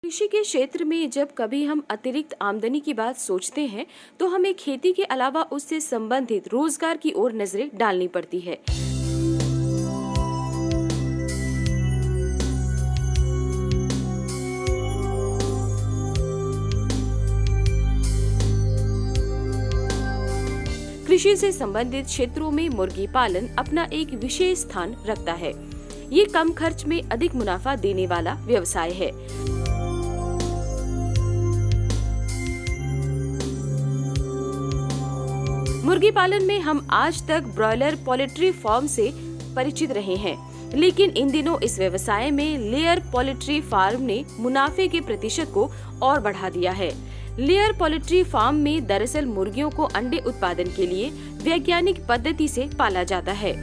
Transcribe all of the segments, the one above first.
कृषि के क्षेत्र में जब कभी हम अतिरिक्त आमदनी की बात सोचते हैं तो हमें खेती के अलावा उससे संबंधित रोजगार की ओर नजरें डालनी पड़ती है। कृषि से संबंधित क्षेत्रों में मुर्गी पालन अपना एक विशेष स्थान रखता है। ये कम खर्च में अधिक मुनाफा देने वाला व्यवसाय है। मुर्गी पालन में हम आज तक ब्रॉयलर पोल्ट्री फार्म से परिचित रहे हैं, लेकिन इन दिनों इस व्यवसाय में लेयर पोल्ट्री फार्म ने मुनाफे के प्रतिशत को और बढ़ा दिया है। लेयर पोल्ट्री फार्म में दरअसल मुर्गियों को अंडे उत्पादन के लिए वैज्ञानिक पद्धति से पाला जाता है।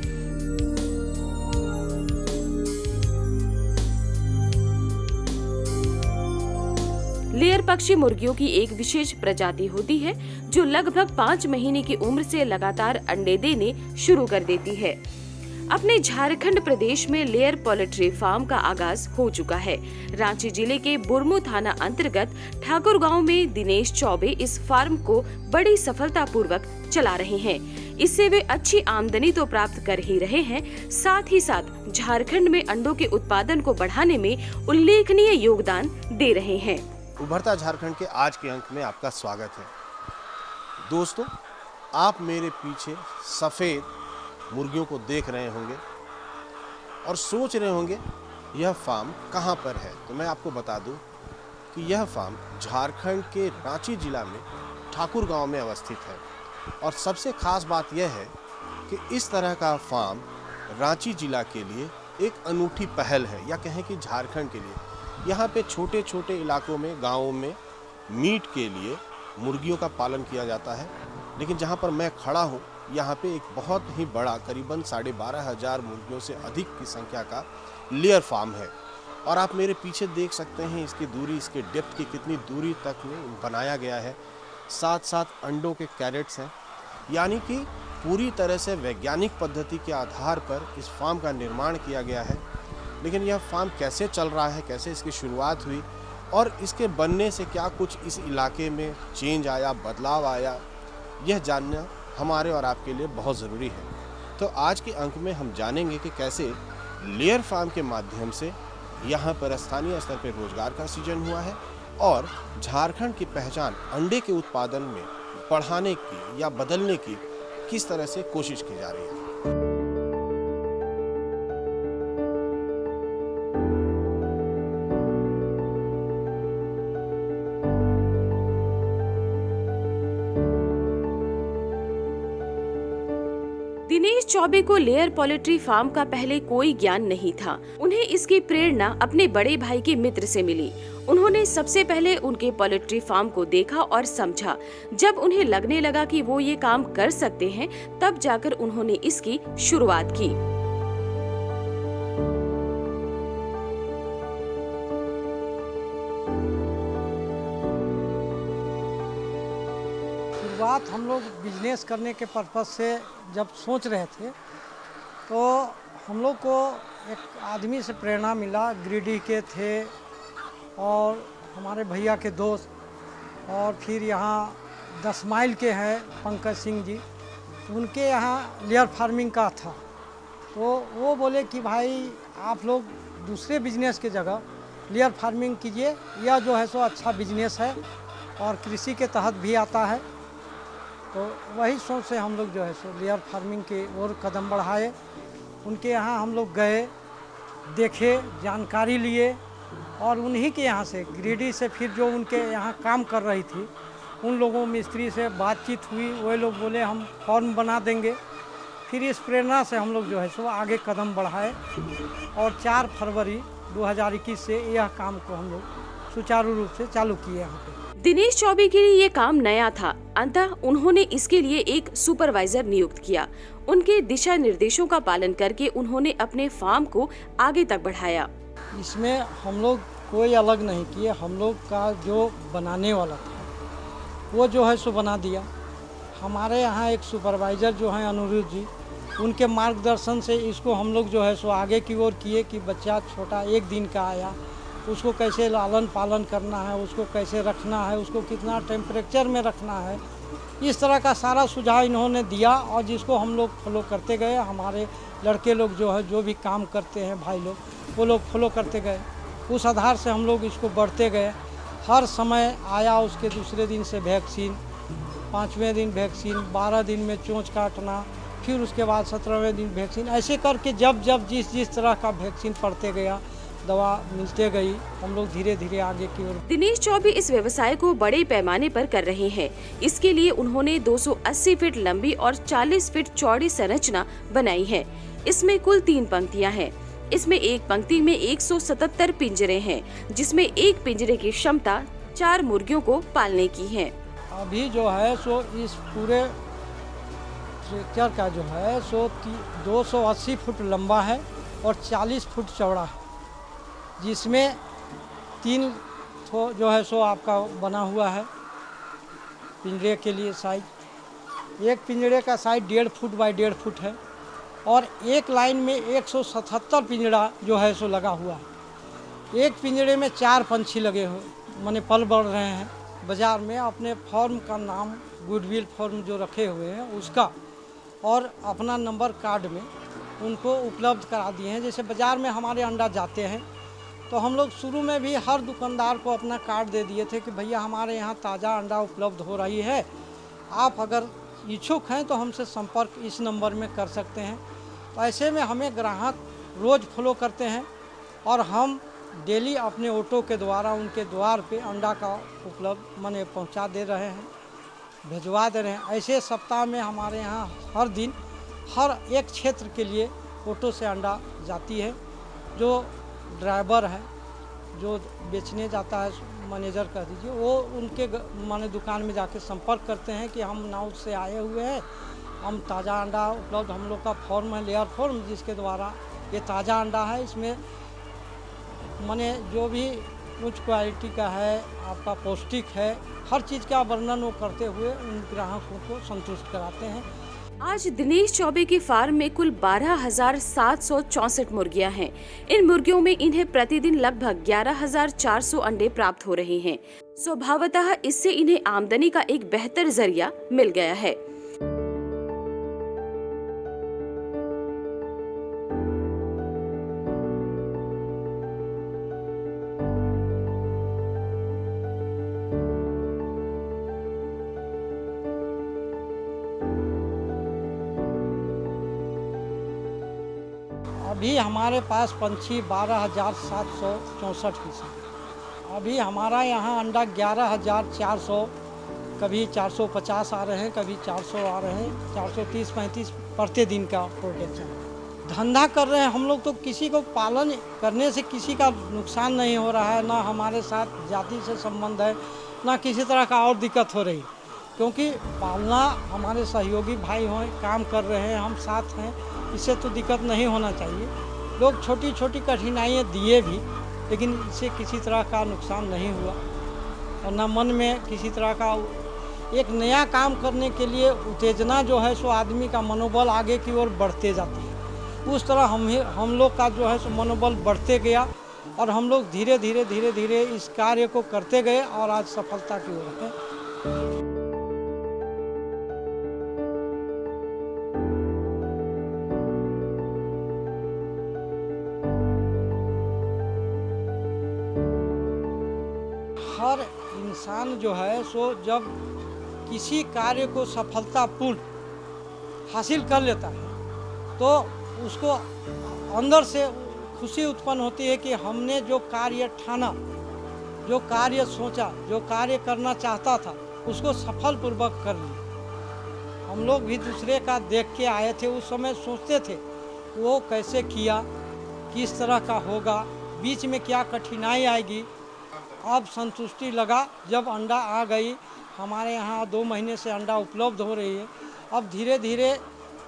लेयर पक्षी मुर्गियों की एक विशेष प्रजाति होती है जो लगभग 5 महीने की उम्र से लगातार अंडे देने शुरू कर देती है। अपने झारखंड प्रदेश में लेयर पोल्ट्री फार्म का आगाज हो चुका है। रांची जिले के बुरमू थाना अंतर्गत ठाकुर गांव में दिनेश चौबे इस फार्म को बड़ी सफलतापूर्वक चला रहे हैं। इससे वे अच्छी आमदनी तो प्राप्त कर ही रहे हैं, साथ ही साथ झारखंड में अंडों के उत्पादन को बढ़ाने में उल्लेखनीय योगदान दे रहे हैं। उभरता झारखंड के आज के अंक में आपका स्वागत है। दोस्तों, आप मेरे पीछे सफ़ेद मुर्गियों को देख रहे होंगे और सोच रहे होंगे यह फार्म कहाँ पर है। तो मैं आपको बता दूं कि यह फार्म झारखंड के रांची जिला में ठाकुर गांव में अवस्थित है। और सबसे खास बात यह है कि इस तरह का फार्म रांची जिला के लिए एक अनूठी पहल है, या कहें कि झारखंड के लिए। यहाँ पे छोटे छोटे इलाकों में, गाँवों में मीट के लिए मुर्गियों का पालन किया जाता है, लेकिन जहाँ पर मैं खड़ा हूँ यहाँ पे एक बहुत ही बड़ा, करीबन 12,500 मुर्गियों से अधिक की संख्या का लेयर फार्म है। और आप मेरे पीछे देख सकते हैं इसकी दूरी, इसके डेप्थ की कितनी दूरी तक में बनाया गया है। साथ साथ अंडों के कैरेट्स हैं, यानी कि पूरी तरह से वैज्ञानिक पद्धति के आधार पर इस फार्म का निर्माण किया गया है। लेकिन यह फार्म कैसे चल रहा है, कैसे इसकी शुरुआत हुई और इसके बनने से क्या कुछ इस इलाके में चेंज आया, बदलाव आया, यह जानना हमारे और आपके लिए बहुत ज़रूरी है। तो आज के अंक में हम जानेंगे कि कैसे लेयर फार्म के माध्यम से यहाँ पर स्थानीय स्तर पर रोजगार का सृजन हुआ है और झारखंड की पहचान अंडे के उत्पादन में बढ़ाने की या बदलने की किस तरह से कोशिश की जा रही है। दिनेश चौबे को लेयर पोल्ट्री फार्म का पहले कोई ज्ञान नहीं था। उन्हें इसकी प्रेरणा अपने बड़े भाई के मित्र से मिली। उन्होंने सबसे पहले उनके पोल्ट्री फार्म को देखा और समझा। जब उन्हें लगने लगा कि वो ये काम कर सकते हैं, तब जाकर उन्होंने इसकी शुरुआत की। शुरुआत हम लोग बिजनेस करने के पर्पज़ से जब सोच रहे थे तो हम लोग को एक आदमी से प्रेरणा मिला। गिरिडीह के थे और हमारे भैया के दोस्त, और फिर यहाँ 10 माइल के हैं पंकज सिंह जी, उनके यहाँ लेयर फार्मिंग का था। तो वो बोले कि भाई आप लोग दूसरे बिजनेस के जगह लेयर फार्मिंग कीजिए, यह जो है सो अच्छा बिजनेस है और कृषि के तहत भी आता है। तो वही सोच से हम लोग जो है सो लेयर फार्मिंग के ओर कदम बढ़ाए। उनके यहाँ हम लोग गए, देखे, जानकारी लिए और उन्हीं के यहाँ से, गिरिडीह से, फिर जो उनके यहाँ काम कर रही थी उन लोगों मिस्त्री से बातचीत हुई। वही लोग बोले हम फार्म बना देंगे। फिर इस प्रेरणा से हम लोग जो है सो आगे कदम बढ़ाए और 4 फरवरी 2021 से यह काम को हम लोग सुचारू रूप से चालू किए यहाँ पे। दिनेश चौबे के लिए ये काम नया था, अतः उन्होंने इसके लिए एक सुपरवाइजर नियुक्त किया। उनके दिशा निर्देशों का पालन करके उन्होंने अपने फार्म को आगे तक बढ़ाया। इसमें हम लोग कोई अलग नहीं किए। हम लोग का जो बनाने वाला था वो जो है सो बना दिया। हमारे यहाँ एक सुपरवाइजर जो हैं अनुरुद्ध जी, उनके मार्गदर्शन से इसको हम लोग जो है सो आगे की ओर किए कि बच्चा छोटा 1 दिन का आया उसको कैसे लालन पालन करना है, उसको कैसे रखना है, उसको कितना टेम्परेचर में रखना है, इस तरह का सारा सुझाव इन्होंने दिया और जिसको हम लोग फॉलो करते गए। हमारे लड़के लोग जो है, जो भी काम करते हैं भाई लोग, वो लोग फॉलो करते गए। उस आधार से हम लोग इसको बढ़ते गए। हर समय आया उसके दूसरे दिन से वैक्सीन, 5वें दिन वैक्सीन, 12 दिन में चोंच काटना, फिर उसके बाद 17वें दिन वैक्सीन। ऐसे करके जब जब जिस तरह का वैक्सीन पड़ते गया, दवा मिलते गई, हम लोग धीरे धीरे आगे की ओर। दिनेश चौबे इस व्यवसाय को बड़े पैमाने पर कर रहे हैं। इसके लिए उन्होंने 280 फीट लंबी और 40 फीट चौड़ी संरचना बनाई है। इसमें कुल 3 पंक्तियां हैं। इसमें एक पंक्ति में 177 पिंजरे हैं, जिसमें एक पिंजरे की क्षमता 4 मुर्गियों को पालने की है। अभी जो है सो इस पूरे स्ट्रक्चर का जो है सो 280 फुट लंबा है और 40 फुट चौड़ा है, जिसमें 3 जो है सो आपका बना हुआ है पिंजरे के लिए साइज। एक पिंजरे का साइज 1.5 फुट बाई 1.5 फुट है और एक लाइन में 177 पिंजरा जो है सो लगा हुआ है। एक पिंजरे में 4 पंछी लगे हुए, माने पल बढ़ रहे हैं। बाज़ार में अपने फॉर्म का नाम गुडविल फॉर्म जो रखे हुए हैं उसका और अपना नंबर कार्ड में उनको उपलब्ध करा दिए हैं। जैसे बाज़ार में हमारे अंडा जाते हैं तो हम लोग शुरू में भी हर दुकानदार को अपना कार्ड दे दिए थे कि भैया हमारे यहाँ ताज़ा अंडा उपलब्ध हो रही है, आप अगर इच्छुक हैं तो हमसे संपर्क इस नंबर में कर सकते हैं। तो ऐसे में हमें ग्राहक रोज़ फॉलो करते हैं और हम डेली अपने ऑटो के द्वारा उनके द्वार पे अंडा का उपलब्ध माने पहुंचा दे रहे हैं, भिजवा दे रहे हैं। ऐसे सप्ताह में हमारे यहाँ हर दिन हर एक क्षेत्र के लिए ऑटो से अंडा जाती है। जो ड्राइवर है जो बेचने जाता है, मैनेजर कह दीजिए, वो उनके माने दुकान में जाके संपर्क करते हैं कि हम नाउट से आए हुए हैं, हम ताज़ा अंडा उपलब्ध, हम लोग का फॉर्म है लेयर फॉर्म, जिसके द्वारा ये ताज़ा अंडा है। इसमें माने जो भी उच्च क्वालिटी का है, आपका पौष्टिक है, हर चीज़ का वर्णन वो करते हुए उन ग्राहकों को संतुष्ट कराते हैं। आज दिनेश चौबे के फार्म में कुल 12,764 मुर्गियां हैं। इन मुर्गियों में इन्हें प्रतिदिन लगभग 11,400 अंडे प्राप्त हो रहे हैं। स्वभावतः इससे इन्हें आमदनी का एक बेहतर जरिया मिल गया है। अभी हमारे पास पंछी 12,764 पीस हैं। अभी हमारा यहाँ अंडा 11,400, कभी 450 आ रहे हैं, कभी 400 आ रहे हैं, 430-35 प्रति दिन का प्रोडक्शन। धंधा कर रहे हैं हम लोग तो किसी को पालन करने से किसी का नुकसान नहीं हो रहा है, ना हमारे साथ जाति से संबंध है, ना किसी तरह का और दिक्कत हो रही, क्योंकि पालना हमारे सहयोगी भाई हों, काम कर रहे हैं, हम साथ हैं, इससे तो दिक्कत नहीं होना चाहिए। लोग छोटी छोटी कठिनाइयाँ दिए भी, लेकिन इससे किसी तरह का नुकसान नहीं हुआ और न मन में किसी तरह का एक नया काम करने के लिए उत्तेजना जो है सो आदमी का मनोबल आगे की ओर बढ़ते जाती है। उस तरह हम लोग का जो है सो मनोबल बढ़ते गया और हम लोग धीरे धीरे इस कार्य को करते गए और आज सफलता की ओर है। हर इंसान जो है सो जब किसी कार्य को सफलतापूर्ण हासिल कर लेता है तो उसको अंदर से खुशी उत्पन्न होती है कि हमने जो कार्य ठाना, जो कार्य सोचा, जो कार्य करना चाहता था, उसको सफलपूर्वक कर लिया। हम लोग भी दूसरे का देख के आए थे, उस समय सोचते थे वो कैसे किया, किस तरह का होगा, बीच में क्या कठिनाई आएगी। अब संतुष्टि लगा जब अंडा आ गई। हमारे यहाँ 2 महीने से अंडा उपलब्ध हो रही है। अब धीरे धीरे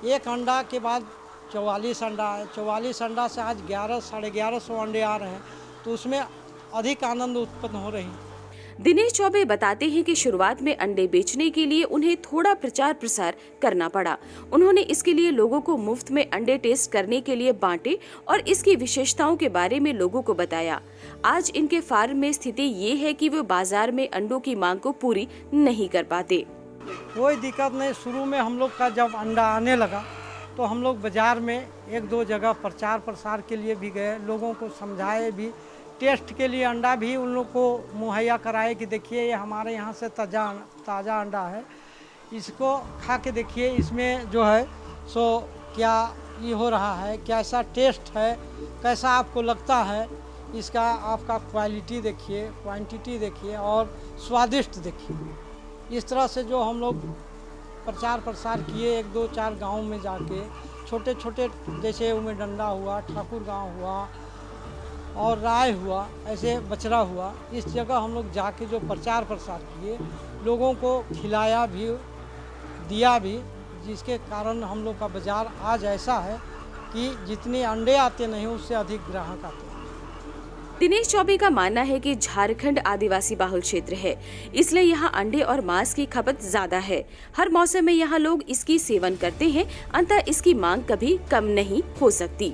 एक अंडा के बाद 44 अंडा है, 44 अंडा से आज 1100-1150 अंडे आ रहे हैं, तो उसमें अधिक आनंद उत्पन्न हो रही है। दिनेश चौबे बताते हैं कि शुरुआत में अंडे बेचने के लिए उन्हें थोड़ा प्रचार प्रसार करना पड़ा। उन्होंने इसके लिए लोगों को मुफ्त में अंडे टेस्ट करने के लिए बांटे और इसकी विशेषताओं के बारे में लोगों को बताया। आज इनके फार्म में स्थिति ये है कि वे बाजार में अंडों की मांग को पूरी नहीं कर पाते। कोई दिक्कत नहीं। शुरू में हम लोग का जब अंडा आने लगा तो हम लोग बाज़ार में एक दो जगह प्रचार प्रसार के लिए भी गए, लोगों को समझाए भी, टेस्ट के लिए अंडा भी उन लोग को मुहैया कराए कि देखिए ये हमारे यहाँ से ताज़ा अंडा है, इसको खा के देखिए, इसमें जो है सो क्या ये हो रहा है, कैसा टेस्ट है, कैसा आपको लगता है, इसका आपका क्वालिटी देखिए, क्वांटिटी देखिए और स्वादिष्ट देखिए। इस तरह से जो हम लोग प्रचार प्रसार किए, एक दो चार गांव में जाके, छोटे छोटे जैसे उमेडंडा हुआ, ठाकुर गांव हुआ और राय हुआ, ऐसे बचरा हुआ, इस जगह हम लोग जाके जो प्रचार प्रसार किए, लोगों को खिलाया भी, दिया भी, जिसके कारण हम लोग का बाज़ार आज ऐसा है कि जितने अंडे आते नहीं उससे अधिक ग्राहक आते हैं। दिनेश चौबे का मानना है कि झारखंड आदिवासी बाहुल क्षेत्र है, इसलिए यहाँ अंडे और मांस की खपत ज्यादा है। हर मौसम में यहाँ लोग इसकी सेवन करते हैं, अतः इसकी मांग कभी कम नहीं हो सकती।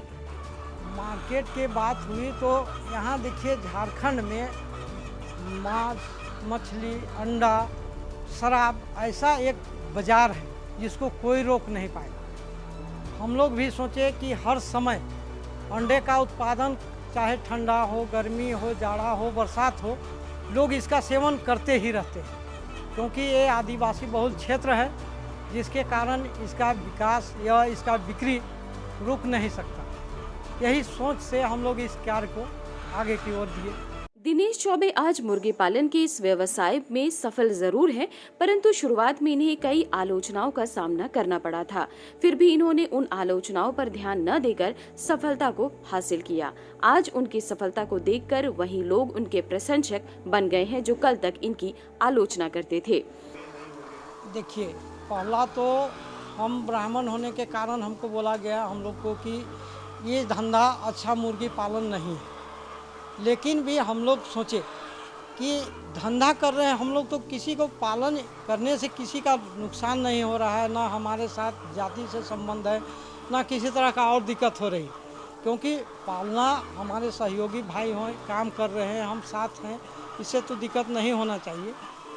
मार्केट की बात हुई तो यहाँ देखिए झारखंड में मांस, मछली, अंडा, शराब ऐसा एक बाजार है जिसको कोई रोक नहीं पाएगा। हम लोग भी सोचे कि हर समय अंडे का उत्पादन, चाहे ठंडा हो, गर्मी हो, जाड़ा हो, बरसात हो, लोग इसका सेवन करते ही रहते हैं, क्योंकि ये आदिवासी बहुल क्षेत्र है जिसके कारण इसका विकास या इसका बिक्री रुक नहीं सकता। यही सोच से हम लोग इस कार्य को आगे की ओर दिए। दिनेश चौबे आज मुर्गी पालन के इस व्यवसाय में सफल जरूर हैं, परंतु शुरुआत में इन्हें कई आलोचनाओं का सामना करना पड़ा था। फिर भी इन्होंने उन आलोचनाओं पर ध्यान न देकर सफलता को हासिल किया। आज उनकी सफलता को देखकर वही लोग उनके प्रशंसक बन गए हैं जो कल तक इनकी आलोचना करते थे। देखिए, पहला तो हम ब्राह्मण होने के कारण हमको बोला गया हम लोग को कि ये धंधा अच्छा मुर्गी पालन नहीं है, लेकिन भी हम लोग सोचे कि धंधा कर रहे हैं हम लोग तो किसी को पालन करने से किसी का नुकसान नहीं हो रहा है, ना हमारे साथ जाति से संबंध है, ना किसी तरह का और दिक्कत हो रही, क्योंकि पालना हमारे सहयोगी भाई हों, काम कर रहे हैं, हम साथ हैं, इससे तो दिक्कत नहीं होना चाहिए।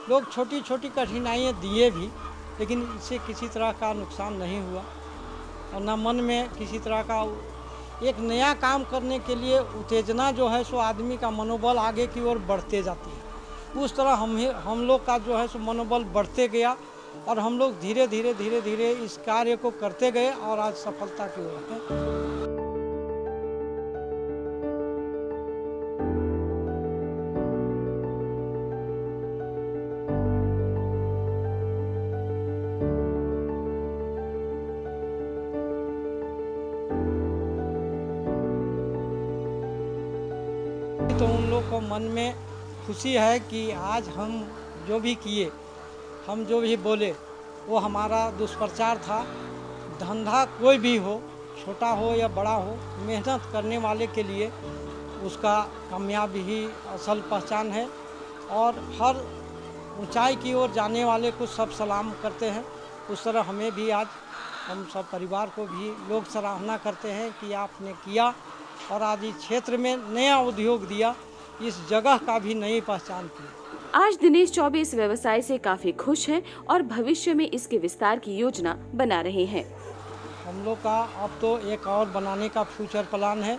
लोग छोटी छोटी कठिनाइयाँ दिए भी, लेकिन इससे किसी तरह का नुकसान नहीं हुआ और ना मन में किसी तरह का एक नया काम करने के लिए उत्तेजना जो है सो आदमी का मनोबल आगे की ओर बढ़ते जाती है। उस तरह हम लोग का जो है सो मनोबल बढ़ते गया और हम लोग धीरे धीरे इस कार्य को करते गए और आज सफलता की ओर है। तो उन लोग को मन में खुशी है कि आज हम जो भी किए, हम जो भी बोले, वो हमारा दुष्प्रचार था। धंधा कोई भी हो, छोटा हो या बड़ा हो, मेहनत करने वाले के लिए उसका कामयाबी ही असल पहचान है और हर ऊंचाई की ओर जाने वाले को सब सलाम करते हैं। उस तरह हमें भी आज हम सब परिवार को भी लोग सराहना करते हैं कि आपने किया और आज इस क्षेत्र में नया उद्योग दिया, इस जगह का भी नई पहचान की। आज दिनेश चौबे इस व्यवसाय से काफी खुश हैं और भविष्य में इसके विस्तार की योजना बना रहे हैं। हम लोग का अब तो एक और बनाने का फ्यूचर प्लान है,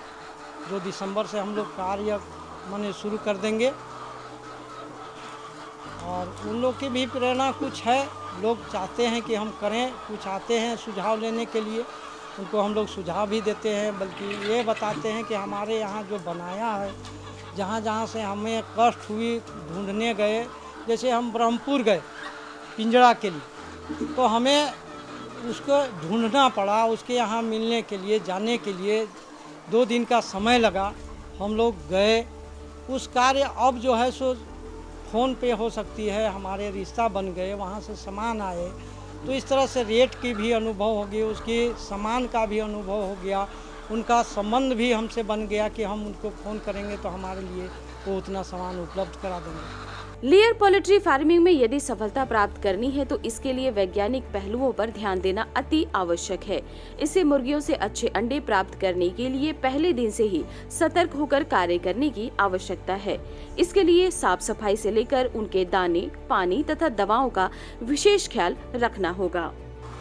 जो दिसंबर से हम लोग कार्य माने शुरू कर देंगे और उन लोग की भी प्रेरणा कुछ है, लोग चाहते हैं कि हम करें, कुछ आते हैं सुझाव लेने के लिए, उनको हम लोग सुझाव भी देते हैं, बल्कि ये बताते हैं कि हमारे यहाँ जो बनाया है, जहाँ जहाँ से हमें कष्ट हुई ढूंढने गए, जैसे हम ब्रह्मपुर गए पिंजड़ा के लिए, तो हमें उसको ढूंढना पड़ा, उसके यहाँ मिलने के लिए, जाने के लिए 2 दिन का समय लगा। हम लोग गए, उस कार्य अब जो है सो फ़ोन पे हो सकती है, हमारे रिश्ता बन गए, वहाँ से सामान आए, तो इस तरह से रेट की भी अनुभव होगी, उसकी सामान का भी अनुभव हो गया, उनका संबंध भी हमसे बन गया कि हम उनको फ़ोन करेंगे तो हमारे लिए वो उतना सामान उपलब्ध करा देंगे। लेयर पोल्ट्री फार्मिंग में यदि सफलता प्राप्त करनी है तो इसके लिए वैज्ञानिक पहलुओं पर ध्यान देना अति आवश्यक है। इससे मुर्गियों से अच्छे अंडे प्राप्त करने के लिए पहले दिन से ही सतर्क होकर कार्य करने की आवश्यकता है। इसके लिए साफ सफाई से लेकर उनके दाने, पानी तथा दवाओं का विशेष ख्याल रखना होगा।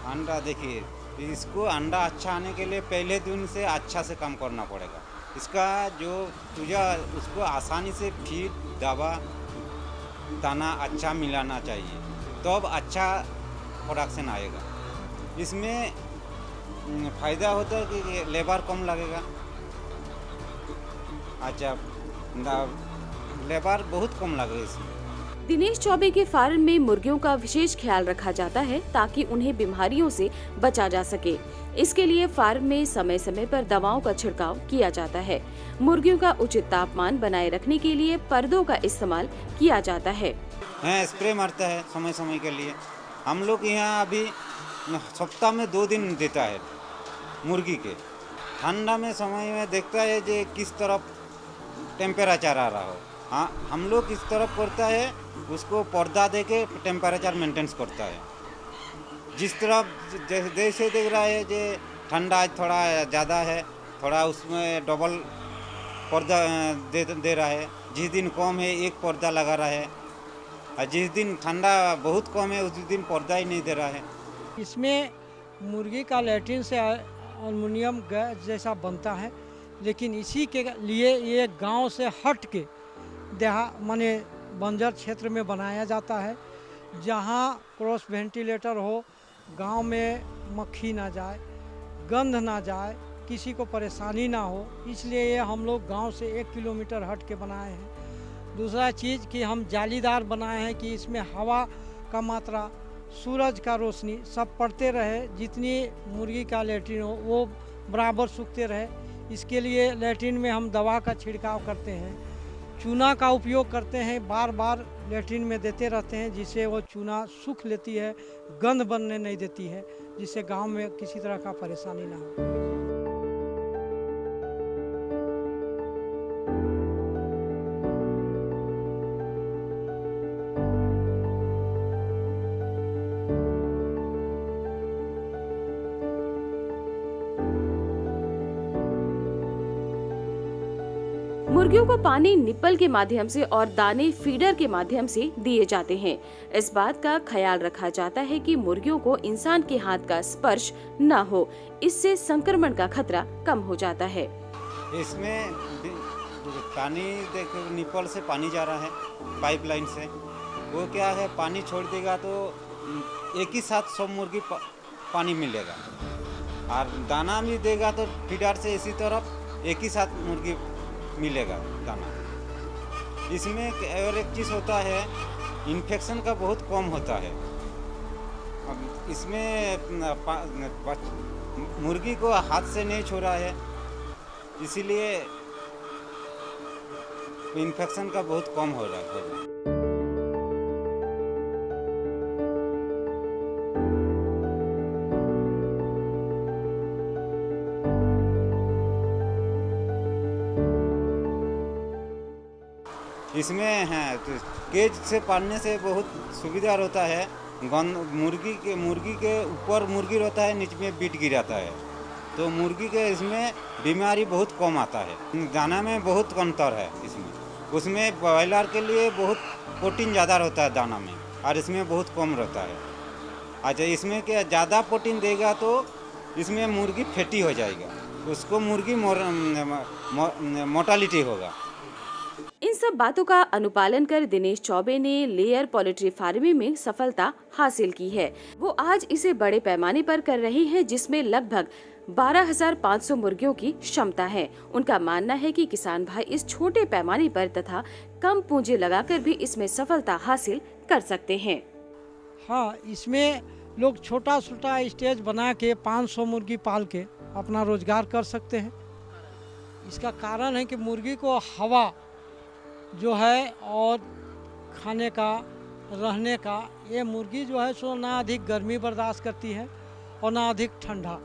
अंडा देखिए, इसको अंडा अच्छा आने के लिए पहले दिन से अच्छा से काम करना पड़ेगा। इसका जो चूजा उसको आसानी से फीड, दवा, दाना अच्छा मिलाना चाहिए, तब अच्छा प्रोडक्शन आएगा। इसमें फ़ायदा होता है कि लेबर कम लगेगा। अच्छा, लेबर बहुत कम लगेगा इसमें। दिनेश चौबे के फार्म में मुर्गियों का विशेष ख्याल रखा जाता है ताकि उन्हें बीमारियों से बचा जा सके। इसके लिए फार्म में समय समय पर दवाओं का छिड़काव किया जाता है। मुर्गियों का उचित तापमान बनाए रखने के लिए पर्दों का इस्तेमाल किया जाता है। स्प्रे मारता है समय समय के लिए। हम लोग यहाँ अभी सप्ताह में 2 दिन देता है मुर्गी के। ठंडा में समय में देखता है जो किस तरफ टेम्परेचर आ रहा हो। हाँ, हम लोग इस तरफ करता है, उसको पर्दा दे के टेम्परेचर मेंटेन करता है। जिस तरफ जैसे देख रहा है जो ठंडा आज थोड़ा ज़्यादा है, थोड़ा उसमें डबल पर्दा दे रहा है। जिस दिन कम है एक पर्दा लगा रहा है, और जिस दिन ठंडा बहुत कम है उस दिन पर्दा ही नहीं दे रहा है। इसमें मुर्गी का लैट्रिन से एल्युमिनियम गैस जैसा बनता है, लेकिन इसी के लिए ये गांव से हट के माने बंजर क्षेत्र में बनाया जाता है, जहां क्रॉस वेंटिलेटर हो, गांव में मक्खी ना जाए, गंध ना जाए, किसी को परेशानी ना हो। इसलिए ये हम लोग गांव से 1 किलोमीटर हट के बनाए हैं। दूसरा चीज़ कि हम जालीदार बनाए हैं कि इसमें हवा का मात्रा, सूरज का रोशनी सब पड़ते रहे, जितनी मुर्गी का लैट्रिन हो वो बराबर सूखते रहे। इसके लिए लैट्रिन में हम दवा का छिड़काव करते हैं, चूना का उपयोग करते हैं, बार बार लैट्रिन में देते रहते हैं, जिससे वो चूना सूख लेती है, गंध बनने नहीं देती है, जिससे गांव में किसी तरह का परेशानी ना हो। मुर्गियों को पानी निप्पल के माध्यम से और दाने फीडर के माध्यम से दिए जाते हैं। इस बात का ख्याल रखा जाता है कि मुर्गियों को इंसान के हाथ का स्पर्श न हो, इससे संक्रमण का खतरा कम हो जाता है। इसमें पानी निप्पल से पानी जा रहा है पाइपलाइन से, वो क्या है पानी छोड़ देगा तो एक ही साथ 100 मुर्गी पानी मिलेगा, और दाना भी देगा तो फीडर से इसी तरफ एक ही साथ मुर्गी मिलेगा दाना। इसमें और एक चीज़ होता है, इन्फेक्शन का बहुत कम होता है। इसमें मुर्गी को हाथ से नहीं छोड़ा है, इसीलिए इन्फेक्शन का बहुत कम हो रहा है। इसमें है तो केज से पालने से बहुत सुविधा होता है। मुर्गी के ऊपर मुर्गी रहता है, नीचे में बीट गिराता है, तो मुर्गी के इसमें बीमारी बहुत कम आता है। दाना में बहुत अंतर है इसमें। उसमें ब्रॉयलर के लिए बहुत प्रोटीन ज़्यादा रहता है दाना में, और इसमें बहुत कम रहता है। अच्छा, इसमें क्या ज़्यादा प्रोटीन देगा तो इसमें मुर्गी फैटी हो जाएगा, उसको मुर्गी मोर्टालिटी होगा। इन सब बातों का अनुपालन कर दिनेश चौबे ने लेयर पोल्ट्री फार्मिंग में सफलता हासिल की है। वो आज इसे बड़े पैमाने पर कर रहे हैं, जिसमें लगभग 12,500 मुर्गियों की क्षमता है। उनका मानना है कि किसान भाई इस छोटे पैमाने पर तथा कम पूंजी लगाकर भी इसमें सफलता हासिल कर सकते हैं। हाँ, इसमें लोग छोटा छोटा स्टेज बना के 500 मुर्गी पाल के अपना रोजगार कर सकते हैं। इसका कारण है कि मुर्गी को हवा जो है और खाने का, रहने का, ये मुर्गी जो है सो ना अधिक गर्मी बर्दाश्त करती है और ना अधिक ठंडा,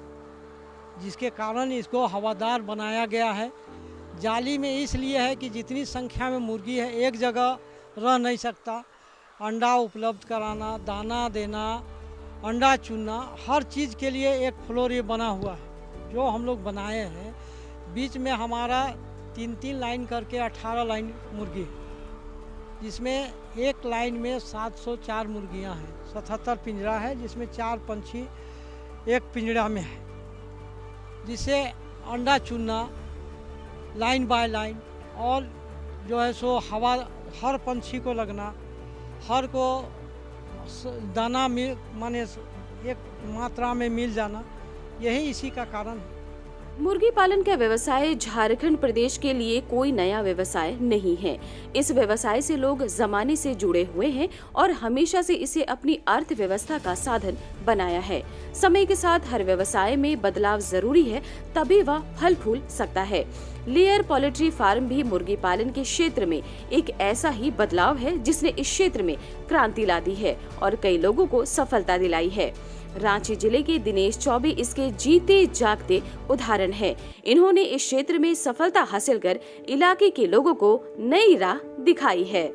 जिसके कारण इसको हवादार बनाया गया है। जाली में इसलिए है कि जितनी संख्या में मुर्गी है एक जगह रह नहीं सकता, अंडा उपलब्ध कराना, दाना देना, अंडा चुनना, हर चीज़ के लिए एक फ्लोर ये बना हुआ है जो हम लोग बनाए हैं। बीच में हमारा 3-3 लाइन करके 18 लाइन मुर्गी है, जिसमें एक लाइन में 704 मुर्गियां हैं। 77 पिंजरा है जिसमें 4 पंछी एक पिंजरा में है, जिसे अंडा चुनना लाइन बाय लाइन और जो है सो हवा हर पंछी को लगना, हर को दाना मिल माने एक मात्रा में मिल जाना, यही इसी का कारण है। मुर्गी पालन का व्यवसाय झारखंड प्रदेश के लिए कोई नया व्यवसाय नहीं है। इस व्यवसाय से लोग जमाने से जुड़े हुए हैं और हमेशा से इसे अपनी अर्थव्यवस्था का साधन बनाया है। समय के साथ हर व्यवसाय में बदलाव जरूरी है, तभी वह फल फूल सकता है। लेयर पोल्ट्री फार्म भी मुर्गी पालन के क्षेत्र में एक ऐसा ही बदलाव है जिसने इस क्षेत्र में क्रांति ला दी है और कई लोगों को सफलता दिलाई है। रांची जिले के दिनेश चौबे इसके जीते जागते उदाहरण है। इन्होंने इस क्षेत्र में सफलता हासिल कर इलाके के लोगों को नई राह दिखाई है।